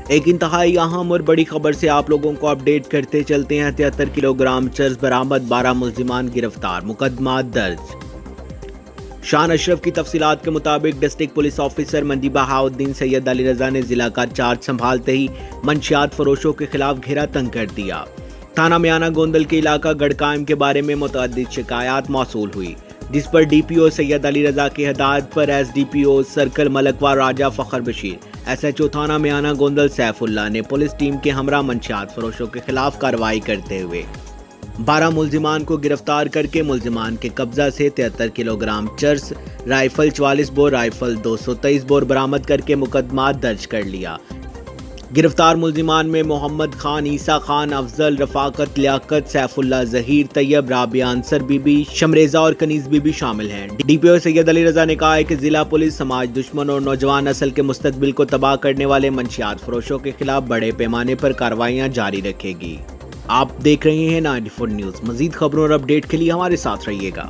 ایک انتہائی اہم اور بڑی خبر سے آپ لوگوں کو اپڈیٹ کرتے چلتے ہیں۔ 73 کلو گرام چرس برآمد، 12 ملزمان گرفتار، مقدمات درج۔ شان اشرف کی تفصیلات کے مطابق ڈسٹرکٹ پولیس آفیسر منڈی بہاؤالدین سید علی رضا نے ضلع کا چارج سنبھالتے ہی منشیات فروشوں کے خلاف گھیرا تنگ کر دیا۔ تھانہ میانہ گوندل کے علاقہ گڑکائم کے بارے میں متعدد شکایات موصول ہوئی، جس پر ڈی پی او سید علی رضا کی ہدایت پر ایس ڈی پی او سرکل ملکوہ راجہ فخر بشیر، ایس ایچ او تھانہ میانہ گوندل سیف اللہ نے پولیس ٹیم کے ہمراہ منشیات فروشوں کے خلاف کارروائی کرتے ہوئے 12 ملزمان کو گرفتار کر کے ملزمان کے قبضہ سے 73 کلو گرام چرس، رائفل 44 بور، رائفل 223 بور برآمد کر کے مقدمات درج کر لیا۔ گرفتار ملزمان میں محمد خان، عیسیٰ خان، افضل، رفاقت، لیاقت، سیف اللہ، ظہیر، طیب، رابعہ انصر بی بی، شمریزہ اور کنیز بی بی شامل ہیں۔ ڈی پی او سید علی رضا نے کہا ہے کہ ضلع پولیس سماج دشمن اور نوجوان نسل کے مستقبل کو تباہ کرنے والے منشیات فروشوں کے خلاف بڑے پیمانے پر کارروائیاں جاری رکھے گی۔ آپ دیکھ رہے ہیں 94 نیوز۔ مزید خبروں اور اپڈیٹ کے لیے ہمارے ساتھ رہیے گا۔